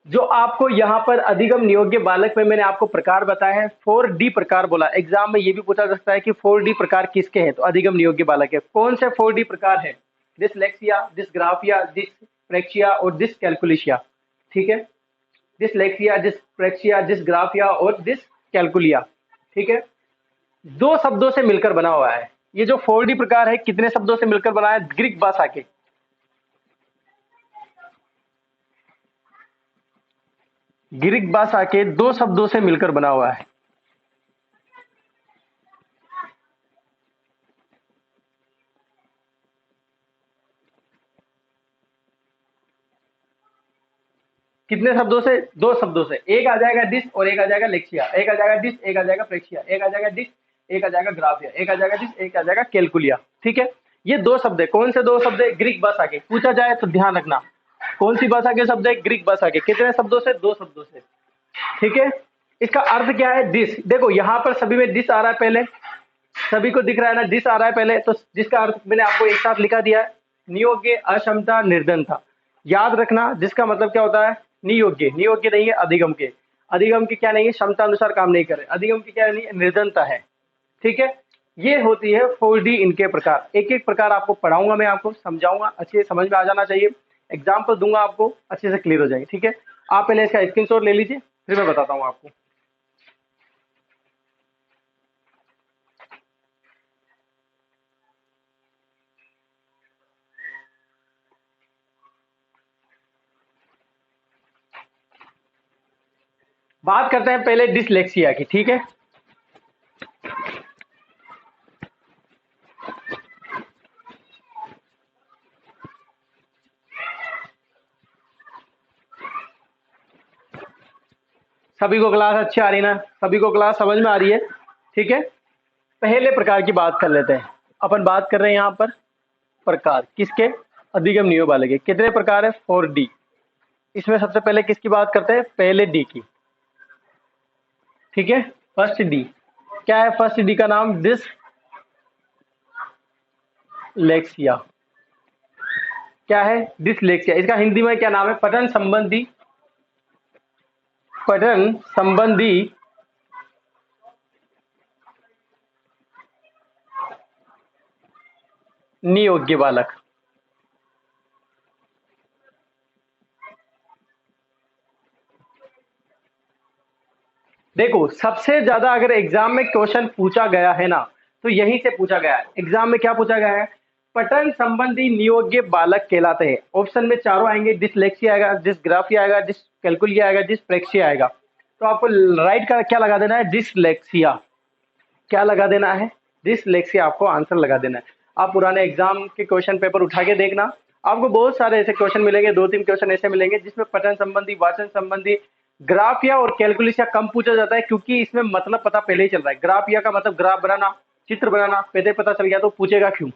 जो आपको यहाँ पर अधिगम नियोग्य बालक में मैंने आपको प्रकार बताया है, 4D प्रकार बोला। एग्जाम में ये भी पूछा जा सकता है कि 4D प्रकार किसके हैं, तो अधिगम नियोग्य बालक है। कौन से 4D प्रकार है? डिसलेक्सिया, डिसग्राफिया, डिसप्रेक्सिया और डिसकैलकुलिशिया। ठीक है, डिसलेक्सिया, डिसप्रेक्सिया, डिसग्राफिया और डिसकैलकुलिया। ठीक है, 2 शब्दों से मिलकर बना हुआ है। ये जो 4D प्रकार है कितने शब्दों से मिलकर बना है? ग्रीक भाषा के, ग्रीक भाषा के 2 शब्दों से मिलकर बना हुआ है। कितने शब्दों से? 2 शब्दों से। एक आ जाएगा डिस और एक आ जाएगा लेक्सिया। एक आ जाएगा डिस, एक आ जाएगा प्रेक्सिया। एक आ जाएगा डिस, एक आ जाएगा ग्राफिया। एक आ जाएगा डिस, एक आ जाएगा कैलकुलिया। ठीक है, ये 2 शब्द है। कौन से 2 शब्द है? ग्रीक भाषा के। पूछा जाए तो ध्यान रखना, कौन सी भाषा के शब्द है? ग्रीक भाषा के। कितने शब्दों से? 2 शब्दों से। ठीक है, इसका अर्थ क्या है? डिस। देखो यहाँ पर सभी में डिस आ रहा है पहले, सभी को दिख रहा है ना, डिस आ रहा है पहले, तो जिसका अर्थ मैंने आपको एक साथ लिखा दिया है, नियोग्य, अक्षमता, निर्धनता। याद रखना, जिसका मतलब क्या होता है? नियोग्य। नियोग्य नहीं है अधिगम के। अधिगम की क्या नहीं है? क्षमता अनुसार काम नहीं करे। अधिगम की क्या नहीं है? निर्धनता है। ठीक है, ये होती है 4D इनके प्रकार। एक एक प्रकार आपको पढ़ाऊंगा, मैं आपको समझाऊंगा, अच्छे से समझ में आ जाना चाहिए। एग्जाम्पल दूंगा आपको, अच्छे से क्लियर हो जाएंगे। ठीक है, आप पहले इसका स्क्रीनशॉट ले लीजिए, फिर मैं बताता हूँ आपको। बात करते हैं पहले डिसलेक्सिया की। ठीक है, सभी को क्लास अच्छी आ रही ना? सभी को क्लास समझ में आ रही है? ठीक है, पहले प्रकार की बात कर लेते हैं। अपन बात कर रहे हैं यहाँ पर प्रकार किसके? अधिगम नियोग वाले के। कितने प्रकार है? 4D। इसमें सबसे पहले किसकी बात करते हैं? पहले डी की। ठीक है, फर्स्ट डी। क्या है फर्स्ट डी का नाम? डिसलेक्सिया। क्या है? डिसलेक्सिया। इसका हिंदी में क्या नाम है? पठन संबंधी, पठन संबंधी नियोग्य बालक। देखो, सबसे ज्यादा अगर एग्जाम में क्वेश्चन पूछा गया है ना, तो यहीं से पूछा गया है। एग्जाम में क्या पूछा गया है? पठन संबंधी नियोग्य बालक कहलाते हैं। ऑप्शन में चारों आएंगे, डिसलेक्सिया आएगा, डिसग्राफिया आएगा, डिसकैलकुलिया आएगा, डिसप्रेक्सिया आएगा। तो आपको राइट का क्या लगा देना है? डिसलेक्सिया। क्या लगा देना है? डिसलेक्सिया। आपको आंसर लगा देना है। आप पुराने एग्जाम के क्वेश्चन पेपर उठा के देखना, आपको बहुत सारे ऐसे क्वेश्चन मिलेंगे, 2-3 क्वेश्चन ऐसे मिलेंगे जिसमें पठन संबंधी, वाचन संबंधी, ग्राफिया और कैलकुलस कम पूछा जाता है, क्योंकि इसमें मतलब पता पहले ही चल रहा है। ग्राफिया का मतलब ग्राफ बनाना, चित्र बनाना, पहले पता चल गया तो पूछेगा क्यों।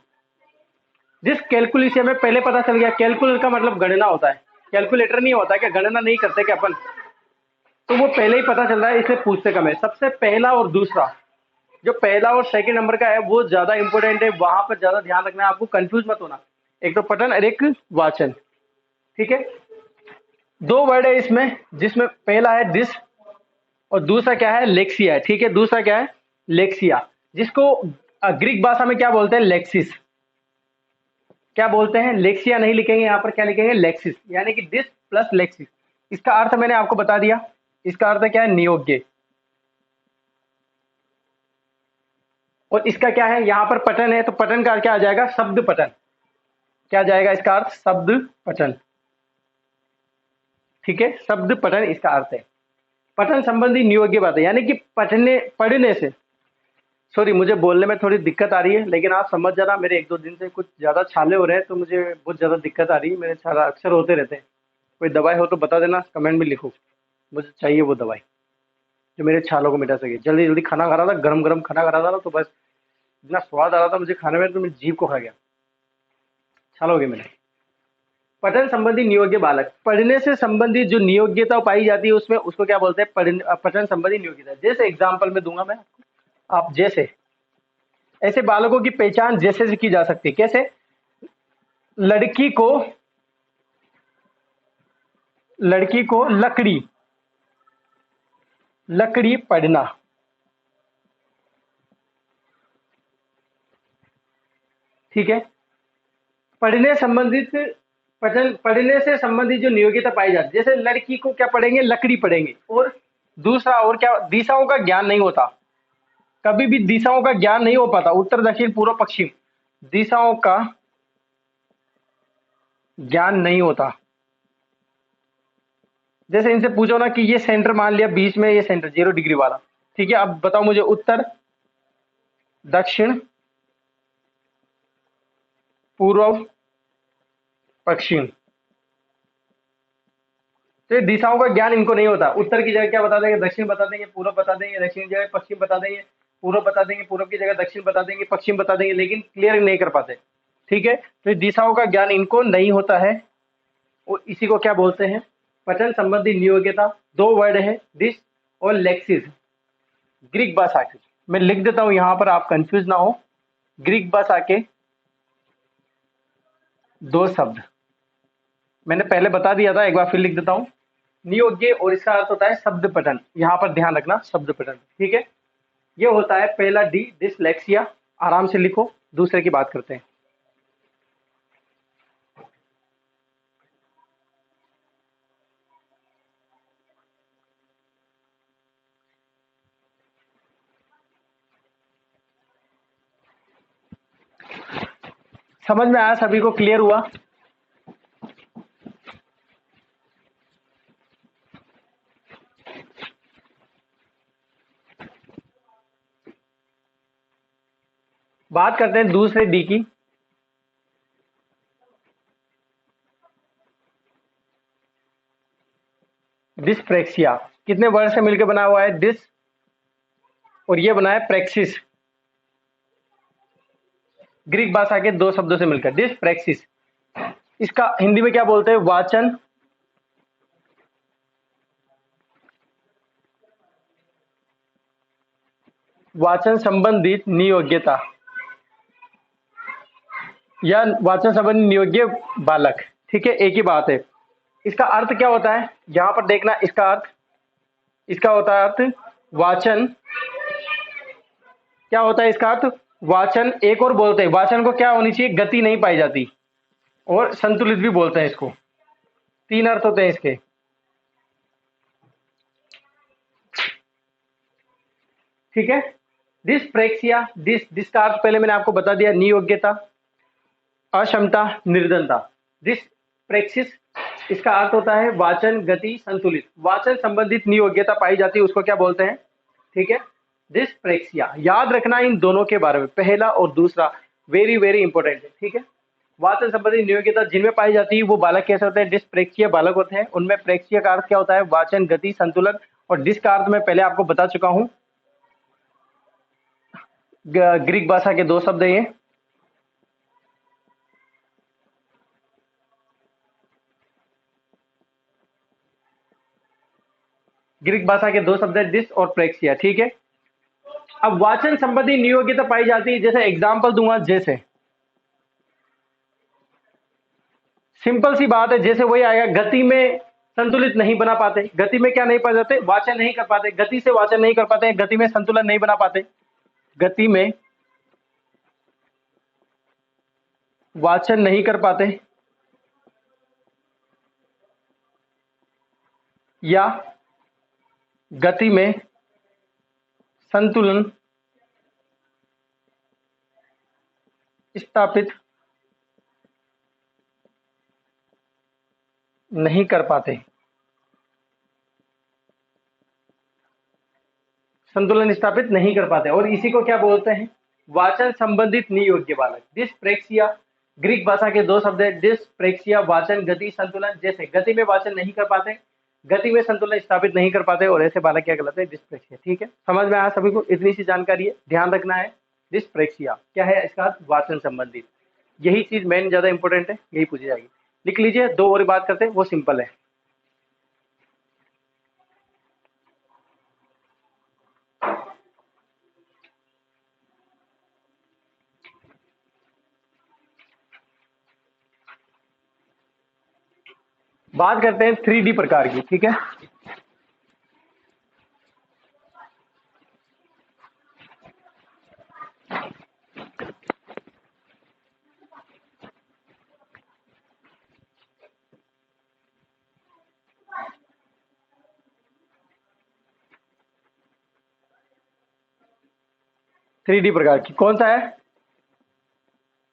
जिस कैलकुलस में पहले पता चल गया, कैलकुलेटर का मतलब गणना होता है। कैलकुलेटर नहीं होता क्या? गणना नहीं करते क्या अपन? तो वो पहले ही पता चल रहा है, इसलिए पूछते कम है। सबसे पहला और दूसरा, जो पहला और सेकंड नंबर का है वो ज्यादा इंपॉर्टेंट है, वहां पर ज्यादा ध्यान रखना है आपको, कंफ्यूज मत होना। एक तो पठन और एक वाचन। ठीक है, 2 वर्ड है इसमें, जिसमें पहला है डिस और दूसरा क्या है? लेक्सिया है। ठीक है, दूसरा क्या है? लेक्सिया, जिसको ग्रीक भाषा में क्या बोलते हैं? लेक्सिस। क्या बोलते हैं? लेक्सिया नहीं लिखेंगे यहाँ पर, क्या लिखेंगे? लेक्सिस, यानी कि डिस प्लस लेक्सिस। इसका अर्थ मैंने आपको बता दिया। इसका अर्थ क्या है? नियोग्य। और इसका क्या है? यहाँ पर पठन है, तो पठन का क्या आ जाएगा? शब्द पठन। क्या जाएगा इसका अर्थ? शब्द पठन। ठीक है, शब्द पठन इसका अर्थ है। पठन संबंधी नियोग्य बात है, यानी कि पढ़ने से, सॉरी मुझे बोलने में थोड़ी दिक्कत आ रही है, लेकिन आप समझ जाना, मेरे 1-2 दिन से कुछ ज्यादा छाले हो रहे हैं, तो मुझे बहुत ज्यादा दिक्कत आ रही है। मेरे छाला अक्सर होते रहते हैं। कोई दवाई हो तो बता देना, कमेंट में लिखो, मुझे चाहिए वो दवाई जो मेरे छालों को मिटा सके। जल्दी जल्दी खाना खा रहा था, गरम गरम खाना खा रहा था, तो बस इतना स्वाद आ रहा था मुझे खाने में, तो मेरी जीभ को खा गया, छाल हो गई मैंने। पठन संबंधी नियोग्य बालक, पढ़ने से संबंधित जो नियोग्यता पाई जाती है उसमें, उसको क्या बोलते हैं? पठन संबंधी नियोग्यता। जैसे एग्जाम्पल में दूंगा मैं आपको, आप जैसे, ऐसे बालकों की पहचान जैसे से की जा सकती है। कैसे? लड़की को लकड़ी पढ़ना। ठीक है। पढ़ने संबंधित पढ़ने से संबंधित जो नियोगिता पाई जाती है, जैसे लड़की को क्या पढ़ेंगे, लकड़ी पढ़ेंगे। और दूसरा और क्या, दिशाओं का ज्ञान नहीं होता। कभी भी दिशाओं का ज्ञान नहीं हो पाता, उत्तर दक्षिण पूर्व पश्चिम दिशाओं का ज्ञान नहीं होता। जैसे इनसे पूछो ना कि ये सेंटर मान लिया बीच में, ये सेंटर 0 डिग्री वाला। ठीक है, अब बताओ मुझे उत्तर दक्षिण पूर्व पश्चिम। तो ये दिशाओं का ज्ञान इनको नहीं होता। उत्तर की जगह क्या बता देंगे, दक्षिण बता देंगे, पूर्व बता देंगे, दक्षिण की जगह पश्चिम बता देंगे, पूर्व बता देंगे, पूर्व की जगह दक्षिण बता देंगे, पश्चिम बता देंगे, लेकिन क्लियर नहीं कर पाते। ठीक है, तो ये दिशाओं का ज्ञान इनको नहीं होता है। और इसी को क्या बोलते हैं, पठन संबंधी नियोग्यता। 2 वर्ड है, दिस और लेक्सिस। ग्रीक भाषा के, मैं लिख देता हूं यहां पर, आप कंफ्यूज ना हो। ग्रीक भाषा के 2 शब्द मैंने पहले बता दिया था, एक बार फिर लिख देता हूं। नियोग्य, और इसका अर्थ होता है शब्द पठन। यहां पर ध्यान रखना, शब्द पठन। ठीक है, ये होता है पहला डी, डिसलेक्सिया। आराम से लिखो, दूसरे की बात करते हैं। समझ में आया सभी को, क्लियर हुआ? बात करते हैं दूसरे डी की। डिस्प्रेक्सिया कितने वर्ड से मिलकर बना हुआ है, डिस और ये बना है प्रेक्सिस। ग्रीक भाषा के 2 शब्दों से मिलकर डिस्प्रेक्सिस। इसका हिंदी में क्या बोलते हैं, वाचन संबंधित नियोग्यता या वाचन संबंधी नियोग्य बालक। ठीक है, एक ही बात है। इसका अर्थ क्या होता है, यहां पर देखना। इसका होता है अर्थ वाचन। क्या होता है इसका अर्थ, वाचन। एक और बोलते हैं, वाचन को क्या होनी चाहिए, गति नहीं पाई जाती। और संतुलित भी बोलते हैं इसको। 3 अर्थ होते हैं इसके। ठीक है, डिस्प्रेक्सिया, डिस का अर्थ पहले मैंने आपको बता दिया, नियोग्यता, अक्षमता, निर्धनता। डिस्प्रेक्सिस, इसका अर्थ होता है वाचन, गति, संतुलित। वाचन संबंधित नियोग्यता पाई जाती है, उसको क्या बोलते हैं। ठीक है, डिस्प्रेक्सिया। याद रखना इन दोनों के बारे में, पहला और दूसरा वेरी वेरी इंपॉर्टेंट है। ठीक है, वाचन संबंधी नियोग्यता जिनमें पाई जाती है वो बालक कैसे होते हैं, डिस्प्रेक्सिया बालक होते हैं। उनमें प्रेक्सिया का अर्थ क्या होता है, वाचन, गति, संतुलन। और डिस का अर्थ मैं पहले आपको बता चुका हूं, ग्रीक भाषा के 2 शब्द है ये। ग्रीक भाषा के 2 शब्द है, डिस और प्रेक्सिया। ठीक है, अब वाचन संबंधी नियोग्यता पाई जाती है, जैसे एग्जाम्पल दूंगा। जैसे सिंपल सी बात है, जैसे वही आएगा, गति में संतुलित नहीं बना पाते। गति में क्या नहीं पा जाते, वाचन नहीं कर पाते। गति से वाचन नहीं कर पाते, गति में संतुलन नहीं बना पाते। गति में वाचन नहीं कर पाते, या गति में संतुलन स्थापित नहीं कर पाते। संतुलन स्थापित नहीं कर पाते, और इसी को क्या बोलते हैं, वाचन संबंधित नियोग्य बालक। डिस्प्रेक्सिया, ग्रीक भाषा के 2 शब्द है, डिस्प्रेक्सिया, वाचन, गति, संतुलन। जैसे गति में वाचन नहीं कर पाते, गति में संतुलन स्थापित नहीं कर पाते, और ऐसे बालक क्या कहलाते हैं, डिस्प्रेक्सिया। ठीक है, समझ में आया सभी को? इतनी सी जानकारी है, ध्यान रखना है। डिस्प्रेक्सिया क्या है, इसका अर्थ वाचन संबंधित। यही चीज मेन ज्यादा इंपॉर्टेंट है, यही पूछी जाएगी। लिख लीजिए, 2 और बात करते हैं, वो सिंपल है। बात करते हैं 3D प्रकार की, ठीक है। 3D प्रकार की कौन सा है?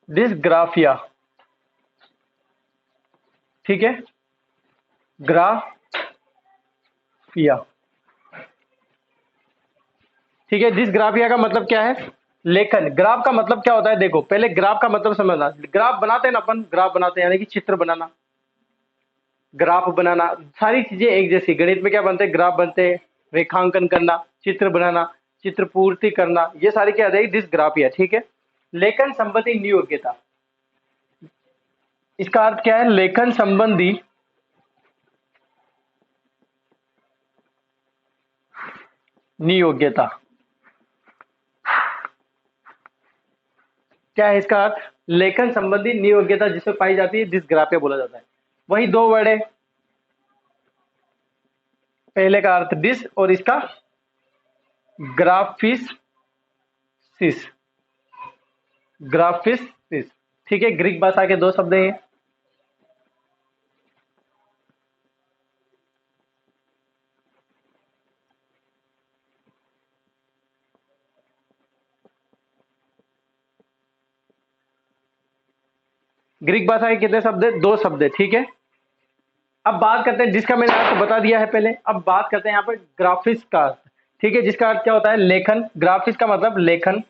डिस्ग्राफिया, ठीक है। ग्राफिया, ठीक है। डिस्ग्राफिया का मतलब क्या है? लेखन। ग्राफ का मतलब क्या होता है? देखो पहले ग्राफ का मतलब समझना। ग्राफ बनाते हैं ना अपन, ग्राफ बनाते हैं यानी कि चित्र बनाना, ग्राफ बनाना, सारी चीजें एक जैसी। गणित में क्या बनते हैं? ग्राफ बनते हैं। रेखांकन करना, चित्र बनाना, चित्र पूर्ति करना, ये सारी क्या है? डिस्ग्राफिया, ठीक है। लेखन संबंधी नियोग्यता, इसका अर्थ क्या है? लेखन संबंधी नियोग्यता, क्या है इसका अर्थ? लेखन संबंधी नियोग्यता जिसमें पाई जाती है, डिस्ग्राफिया बोला जाता है। वही दो वर्ड है, पहले का अर्थ डिस और इसका ग्राफिसिस, ग्राफिसिस, ठीक है। ग्रीक भाषा के दो शब्द हैं। ग्रीक भाषा के कितने शब्द है? दो शब्द है, ठीक है। अब बात करते हैं, जिसका मैंने आपको बता दिया है पहले। अब बात करते हैं यहाँ पर ग्राफिक्स का अर्थ, ठीक है, जिसका अर्थ क्या होता है? लेखन। ग्राफिक्स का मतलब लेखन,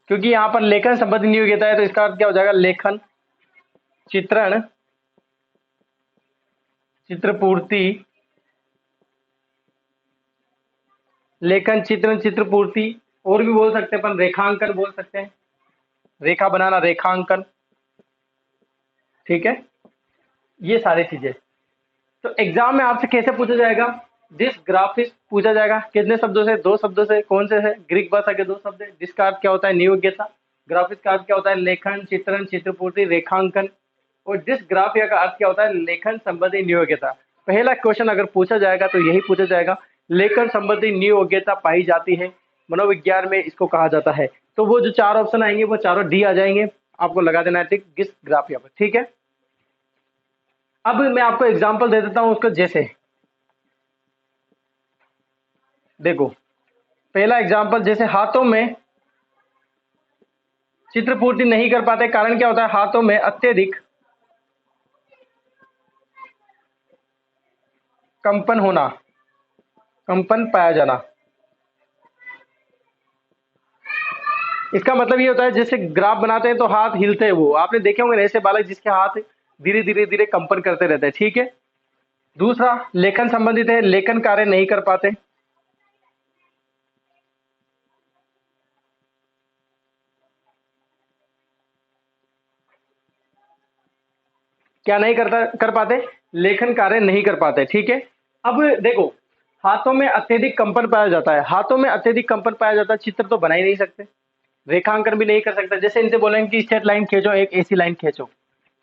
क्योंकि यहाँ पर लेखन संबंधी नियोग्यता है तो इसका अर्थ क्या हो जाएगा? लेखन, चित्रण, चित्रपूर्ति, लेखन, चित्रण, चित्रपूर्ति, और भी बोल सकते हैं अपन, रेखांकन बोल सकते हैं, रेखा बनाना, रेखांकन, ठीक है। ये सारी चीजें तो एग्जाम में आपसे कैसे पूछा जाएगा? डिस ग्राफिक्स पूछा जाएगा। कितने शब्दों से? दो शब्दों से। कौन से है? ग्रीक भाषा के दो शब्द है। डिस का अर्थ क्या होता है? नियोग्यता। ग्राफिक्स का अर्थ क्या होता है? लेखन, चित्रण, चित्रपूर्ति, रेखांकन। और डिस्ग्राफिया का अर्थ क्या होता है? लेखन संबंधी नियोग्यता। पहला क्वेश्चन अगर पूछा जाएगा तो यही पूछा जाएगा, लेखन संबंधी नियोग्यता पाई जाती है, मनोविज्ञान में इसको कहा जाता है। तो वो जो चार ऑप्शन आएंगे वो चारों डी आ जाएंगे, आपको लगा देना है टिक डिस्ग्राफिया पर, ठीक है। अब मैं आपको एग्जाम्पल दे देता हूं उसका। जैसे देखो, पहला एग्जाम्पल, जैसे हाथों में चित्रपूर्ति नहीं कर पाते, कारण क्या होता है? हाथों में अत्यधिक कंपन होना, कंपन पाया जाना। इसका मतलब ये होता है, जैसे ग्राफ बनाते हैं तो हाथ हिलते हैं, वो आपने देखे होंगे ऐसे बालक जिसके हाथ धीरे धीरे धीरे कंपन करते रहते हैं, ठीक है। दूसरा, लेखन संबंधित है, लेखन कार्य नहीं कर पाते। क्या नहीं करता कर पाते? लेखन कार्य नहीं कर पाते, ठीक है। अब देखो, हाथों में अत्यधिक कंपन पाया जाता है, हाथों में अत्यधिक कंपन पाया जाता है, चित्र तो बना ही नहीं सकते, रेखांकन भी नहीं कर सकते। जैसे इनसे बोलेंगे कि स्ट्रेट लाइन खींचो, एक ऐसी लाइन खींचो,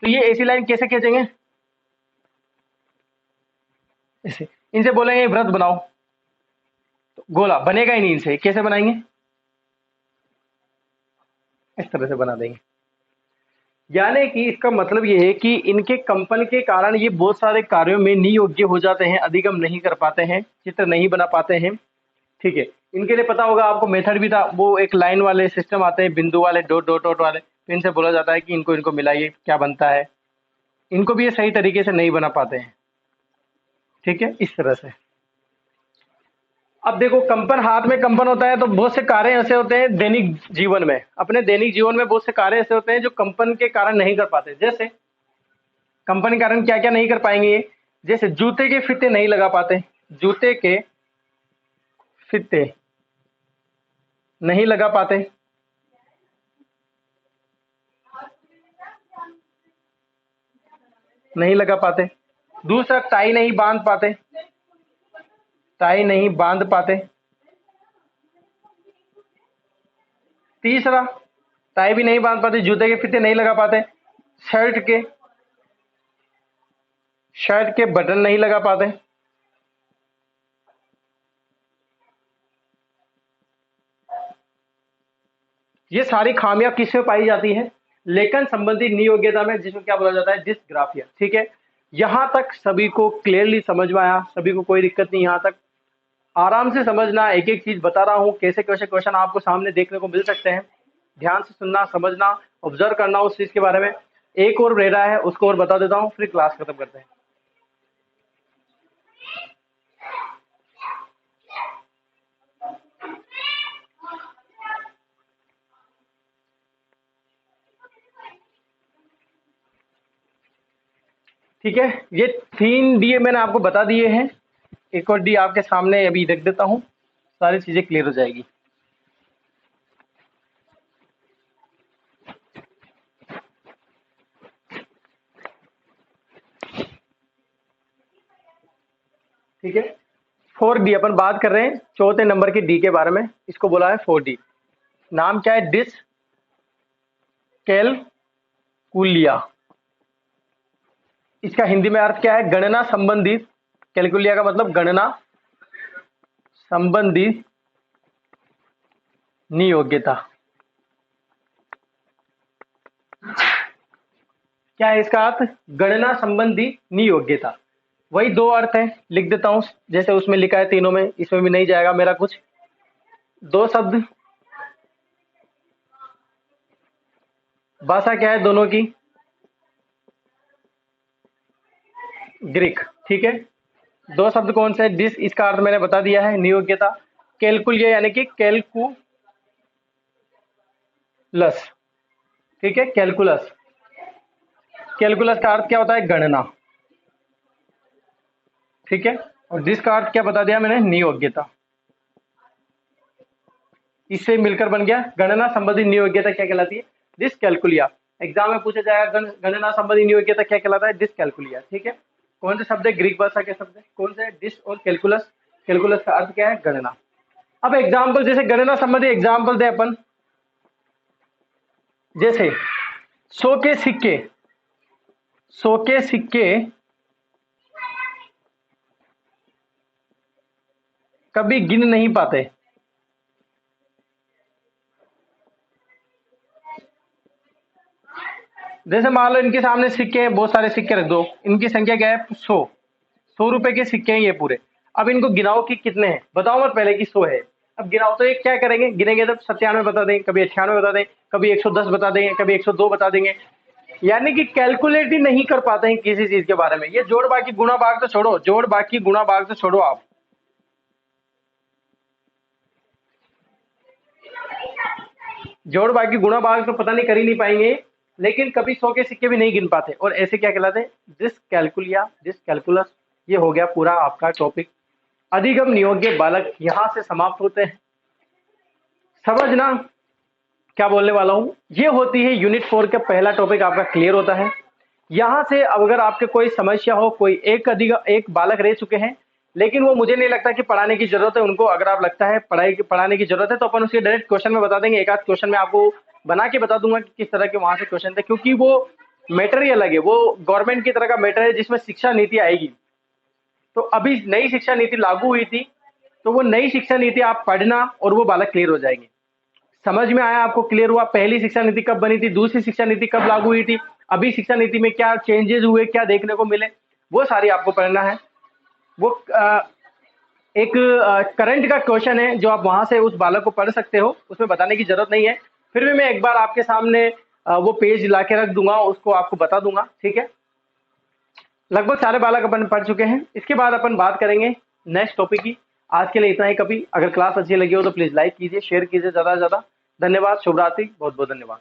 तो ये ऐसी लाइन कैसे खींचेंगे? ऐसे। इनसे बोलेंगे वृत्त बनाओ, तो गोला बनेगा ही नहीं, इनसे कैसे बनाएंगे? इस तरह से बना देंगे। यानी कि इसका मतलब ये है कि इनके कंपन के कारण ये बहुत सारे कार्यों में नियोग्य हो जाते हैं, अधिगम नहीं कर पाते हैं, चित्र नहीं बना पाते हैं, ठीक है। इनके लिए पता होगा आपको मेथड भी था, वो एक लाइन वाले सिस्टम आते हैं, बिंदु वाले, डॉट डॉट डॉट वाले, तो इनसे बोला जाता है कि इनको इनको मिलाइए क्या बनता है। इनको भी ये सही तरीके से नहीं बना पाते हैं, ठीक है, इस तरह से। अब देखो, कंपन, हाथ में कंपन होता है तो बहुत से कार्य ऐसे होते हैं दैनिक जीवन में, अपने दैनिक जीवन में बहुत से कार्य ऐसे होते हैं जो कंपन के कारण नहीं कर पाते। जैसे कंपन के कारण क्या क्या नहीं कर पाएंगे ये? जैसे जूते के फीते नहीं लगा पाते, जूते के फीते नहीं लगा पाते, नहीं लगा पाते। दूसरा, टाई नहीं बांध पाते, टाई नहीं बांध पाते। तीसरा, टाई भी नहीं बांध पाते, जूते के फीते नहीं लगा पाते, शर्ट के शर्ट के बटन नहीं लगा पाते, ये सारी खामियां किसमें पाई जाती है? लेखन संबंधी नियोग्यता में, जिसको क्या बोला जाता है? डिस्ग्राफिया। ठीक है, यहां तक सभी को क्लियरली समझ में आया? सभी को कोई दिक्कत नहीं? यहां तक आराम से समझना, एक एक चीज बता रहा हूं, कैसे कैसे क्वेश्चन आपको सामने देखने को मिल सकते हैं। ध्यान से सुनना, समझना, ऑब्जर्व करना उस चीज के बारे में। एक और रह रहा है, उसको और बता देता हूँ, फिर क्लास खत्म करते हैं। ठीक है, ये 3 डी मैंने आपको बता दिए हैं, एक और डी आपके सामने अभी रख देता हूँ, सारी चीजें क्लियर हो जाएगी। ठीक है, 4D अपन बात कर रहे हैं, चौथे नंबर की डी के बारे में। इसको बोला है 4D। नाम क्या है? डिस कैलकुलिया। इसका हिंदी में अर्थ क्या है? गणना संबंधित। कैलकुलिया का मतलब गणना संबंधित नियोग्यता। क्या है इसका अर्थ? गणना संबंधी नियोग्यता। वही 2 अर्थ है, लिख देता हूं जैसे उसमें लिखा है तीनों में, इसमें भी नहीं जाएगा मेरा कुछ। 2 शब्द, भाषा क्या है दोनों की? ग्रीक। ठीक है, 2 शब्द कौन से? डिस, इसका अर्थ मैंने बता दिया है, नियोग्यता। कैलकुलिया यानी कि कैलकुलस। ठीक है, कैलकुलस। कैलकुलस का अर्थ क्या होता है? गणना। ठीक है, और डिस का अर्थ क्या बता दिया मैंने? नियोग्यता। इससे मिलकर बन गया गणना संबंधी नियोग्यता क्या कहलाती है? डिसकैलकुलिया। एग्जाम में पूछा जाएगा गणना संबंधी नियोग्यता क्या कहलाता है? डिसकैलकुलिया। ठीक है, कौन से शब्द है? ग्रीक भाषा के शब्द है। कौन से? डिस और कैलकुलस। कैलकुलस का अर्थ क्या है? गणना। अब एग्जाम्पल, जैसे गणना संबंधी एग्जाम्पल दे अपन, जैसे 100 के सिक्के, 100 के सिक्के कभी गिन नहीं पाते। जैसे मान लो इनके सामने सिक्के हैं, बहुत सारे सिक्के रख दो, इनकी संख्या क्या है? 100 रुपए के सिक्के हैं ये पूरे। अब इनको गिनाओ कि कितने हैं, बताओ मत पहले कि 100 है। अब गिनाओ तो ये क्या करेंगे? गिनेंगे तो 97 बता देंगे, कभी 98 बता देंगे, कभी 110 बता देंगे, कभी 102 बता देंगे। यानी कि कैलकुलेट ही नहीं कर पाते हैं किसी चीज के बारे में। ये जोड़ बाकी गुणा भाग तो छोड़ो, जोड़ बाकी गुणा भाग तो छोड़ो, आप जोड़ बाकी गुणा भाग तो पता नहीं कर ही नहीं पाएंगे, लेकिन कभी 100 के सिक्के भी नहीं गिन पाते, और ऐसे क्या कहलाते हैं? डिसकैलकुलिया, डिसकैलकुलस। ये हो गया पूरा आपका टॉपिक। अधिगम नियोग्य बालक यहां से समाप्त होते हैं। समझना क्या बोलने वाला हूं। ये होती है यूनिट 4 का पहला टॉपिक आपका क्लियर होता है। यहां से अब अगर आपके कोई समस्या हो, कोई एक बालक रह चुके हैं, लेकिन वो मुझे नहीं लगता कि पढ़ाने की जरूरत है उनको। अगर आप लगता है पढ़ाने की जरूरत है, तो अपन उसके डायरेक्ट क्वेश्चन में बता देंगे। एक आध क्वेश्चन में आपको बना के बता दूंगा कि किस तरह के वहां से क्वेश्चन थे, क्योंकि वो मैटर ही अलग है। वो गवर्नमेंट की तरह का मैटर है जिसमें शिक्षा नीति आएगी। तो अभी नई शिक्षा नीति लागू हुई थी, तो वो नई शिक्षा नीति आप पढ़ना और वो बालक क्लियर हो जाएंगे। समझ में आया आपको? क्लियर हुआ? पहली शिक्षा नीति कब बनी थी, दूसरी शिक्षा नीति कब लागू हुई थी, अभी शिक्षा नीति में क्या चेंजेस हुए, क्या देखने को मिले, वो सारी आपको पढ़ना है। वो एक करंट का क्वेश्चन है जो आप वहां से उस बालक को पढ़ सकते हो, उसमें बताने की जरूरत नहीं है। फिर भी मैं एक बार आपके सामने वो पेज ला के रख दूंगा, उसको आपको बता दूंगा। ठीक है, लगभग सारे बालक अपन पढ़ चुके हैं। इसके बाद अपन बात करेंगे नेक्स्ट टॉपिक की। आज के लिए इतना ही। कभी अगर क्लास अच्छी लगी हो तो प्लीज लाइक कीजिए, शेयर कीजिए ज्यादा से ज्यादा। धन्यवाद, शुभ रात्रि, बहुत बहुत धन्यवाद।